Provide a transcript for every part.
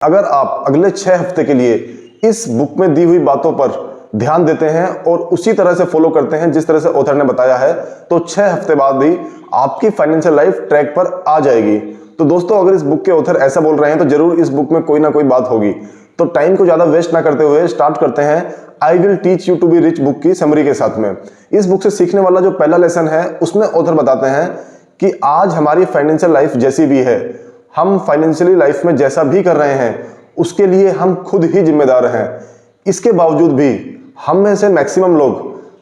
अगर आप अगले 6 हफ्ते के लिए इस बुक में दी हुई बातों पर ध्यान देते हैं और उसी तरह से फॉलो करते हैं जिस तरह से ऑथर ने बताया है, तो 6 हफ्ते बाद ही आपकी फाइनेंशियल लाइफ ट्रैक पर आ जाएगी। तो दोस्तों, अगर इस बुक के ऑथर ऐसा बोल रहे हैं तो जरूर इस बुक में कोई ना कोई बात होगी। तो टाइम को ज्यादा वेस्ट ना करते हुए स्टार्ट करते हैं I will teach you to be rich book की समरी के साथ में। इस बुक से सीखने वाला जो पहला लेसन है उसमें ऑथर बताते हैं कि आज हमारी फाइनेंशियल लाइफ जैसी भी है, हम फाइनेंशियली लाइफ में जैसा भी कर रहे हैं उसके लिए हम खुद ही जिम्मेदार हैं। इसके बावजूद भी हम में से मैक्सिमम लोग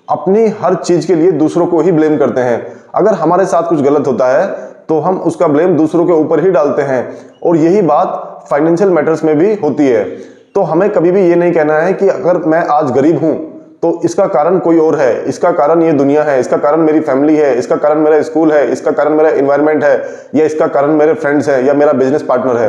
अपनी हर चीज के लिए दूसरों को ही ब्लेम करते हैं। अगर हमारे साथ कुछ गलत होता है तो हम उसका ब्लेम दूसरों के ऊपर ही डालते हैं, और यही बात फाइनेंशियल मैटर्स में भी होती है। तो हमें कभी भी ये नहीं कहना है कि अगर मैं आज गरीब हूं तो इसका कारण कोई और है, इसका कारण ये दुनिया है, इसका कारण मेरी फैमिली है, इसका कारण मेरा स्कूल है, इसका कारण मेरा एनवायरनमेंट है, या इसका कारण मेरे फ्रेंड्स हैं या मेरा बिजनेस पार्टनर है।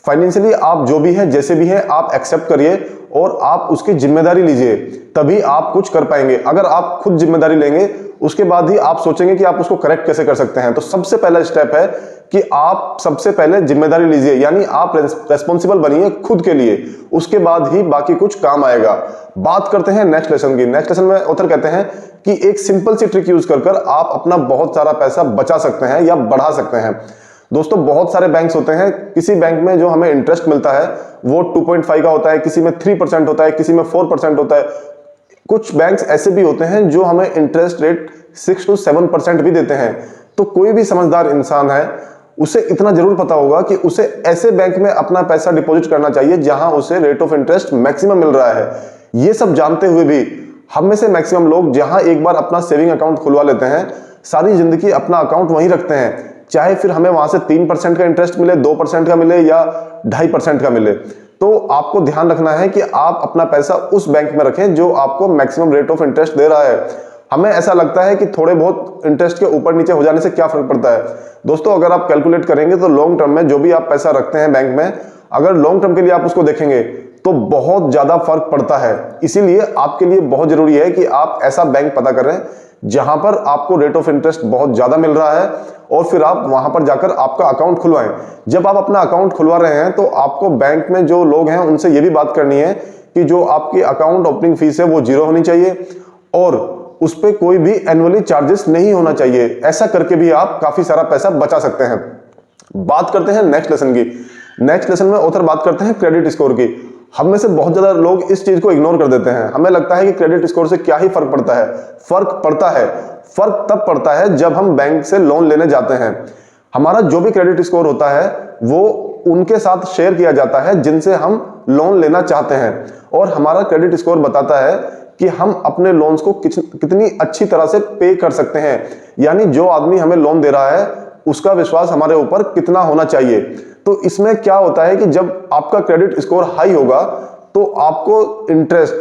फाइनेंशियली आप जो भी हैं, जैसे भी हैं, आप एक्सेप्ट करिए और आप उसकी जिम्मेदारी लीजिए, तभी आप कुछ कर पाएंगे। अगर आप खुद जिम्मेदारी लेंगे उसके बाद ही आप सोचेंगे कि आप उसको करेक्ट कैसे कर सकते हैं। तो सबसे पहला स्टेप है कि आप सबसे पहले जिम्मेदारी लीजिए, यानी आप रेस्पॉन्सिबल बनिए खुद के लिए, उसके बाद ही बाकी कुछ काम आएगा। बात करते हैं नेक्स्ट लेसन की। नेक्स्ट लेसन में ऑथर कहते हैं कि एक सिंपल सी ट्रिक यूज कर आप अपना बहुत सारा पैसा बचा सकते हैं या बढ़ा सकते हैं। दोस्तों, बहुत सारे बैंक्स होते हैं, किसी बैंक में जो हमें इंटरेस्ट मिलता है वो 2.5 का होता है, किसी में 3% होता है, किसी में 4% होता है। कुछ बैंक्स ऐसे भी होते हैं जो हमें इंटरेस्ट रेट 6 to 7% भी देते हैं। तो कोई भी समझदार इंसान है उसे इतना जरूर पता होगा कि उसे ऐसे बैंक में अपना पैसा डिपॉजिट करना चाहिए जहां उसे रेट ऑफ इंटरेस्ट मैक्सिमम मिल रहा है। ये सब जानते हुए भी हम में से मैक्सिमम लोग जहां एक बार अपना सेविंग अकाउंट खुलवा लेते हैं, सारी जिंदगी अपना अकाउंट वहीं रखते हैं, चाहे फिर हमें वहां से 3% का इंटरेस्ट मिले, 2% का मिले या 2.5% का मिले। तो आपको ध्यान रखना है कि आप अपना पैसा उस बैंक में रखें जो आपको मैक्सिमम रेट ऑफ इंटरेस्ट दे रहा है। हमें ऐसा लगता है कि थोड़े बहुत इंटरेस्ट के ऊपर नीचे हो जाने से क्या फर्क पड़ता है। दोस्तों, अगर आप कैलकुलेट करेंगे तो लॉन्ग टर्म में जो भी आप पैसा रखते हैं बैंक में, अगर लॉन्ग टर्म के लिए आप उसको देखेंगे तो बहुत ज्यादा फर्क पड़ता है। इसीलिए आपके लिए बहुत जरूरी है कि आप ऐसा बैंक पता करें जहां पर आपको रेट ऑफ इंटरेस्ट बहुत ज्यादा मिल रहा है, और फिर आप वहां पर जाकर आपका अकाउंट खुलवाएं। जब आप अपना अकाउंट खुलवा रहे हैं तो आपको बैंक में जो लोग हैं उनसे यह भी बात करनी है कि जो आपकी अकाउंट ओपनिंग फीस है वो 0 होनी चाहिए और उस पर कोई भी एनुअली चार्जेस नहीं होना चाहिए। ऐसा करके भी आप काफी सारा पैसा बचा सकते हैं। बात करते हैं नेक्स्ट लेसन की। नेक्स्ट लेसन में ऑथर बात करते हैं क्रेडिट स्कोर की। हम में से बहुत ज्यादा लोग इस चीज को इग्नोर कर देते हैं। हमें लगता है कि क्रेडिट स्कोर से क्या ही फर्क पड़ता है। फर्क पड़ता है। फर्क तब पड़ता है जब हम बैंक से लोन लेने जाते हैं। हमारा जो भी क्रेडिट स्कोर होता है वो उनके साथ शेयर किया जाता है जिनसे हम लोन लेना चाहते हैं, और हमारा क्रेडिट स्कोर बताता है कि हम अपने लोन्स को कितनी अच्छी तरह से पे कर सकते हैं। यानी जो आदमी हमें लोन दे रहा है उसका विश्वास हमारे ऊपर कितना होना चाहिए। तो इसमें क्या होता है कि जब आपका क्रेडिट स्कोर हाई होगा तो आपको इंटरेस्ट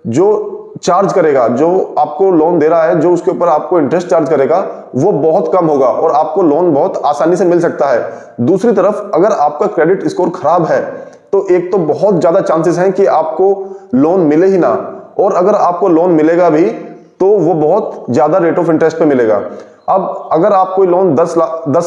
जो चार्ज करेगा, जो आपको लोन दे रहा है, जो उसके ऊपर आपको इंटरेस्ट चार्ज करेगा वो बहुत कम होगा और आपको लोन बहुत आसानी से मिल सकता है। दूसरी तरफ अगर आपका क्रेडिट स्कोर खराब है तो एक तो बहुत ज्यादा चांसेस हैं कि आपको लोन मिले ही ना, और अगर आपको लोन मिलेगा भी तो वो बहुत ज्यादा रेट ऑफ इंटरेस्ट पे मिलेगा। अब अगर आप कोई लोन 10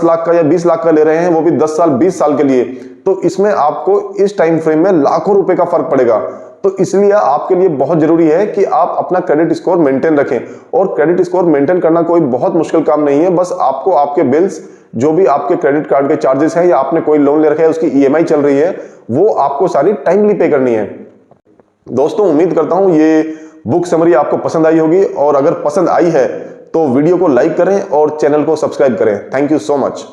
लाख का या 20 लाख का ले रहे हैं, वो भी 10 साल 20 साल के लिए, तो इसमें आपको इस टाइम फ्रेम में लाखों रुपए का फर्क पड़ेगा। तो इसलिए आपके लिए बहुत जरूरी है कि आप अपना क्रेडिट स्कोर मेंटेन रखें। और क्रेडिट स्कोर मेंटेन करना कोई बहुत मुश्किल काम नहीं है। बस आपको आपके बिल्स, जो भी आपके क्रेडिट कार्ड के चार्जेस हैं या आपने कोई लोन ले रखा है उसकी ईएमआई चल रही है, वो आपको सारी टाइमली पे करनी है। दोस्तों, उम्मीद करता हूं ये बुक समरी आपको पसंद आई होगी, और अगर पसंद आई है तो वीडियो को लाइक करें और चैनल को सब्सक्राइब करें। Thank you so much.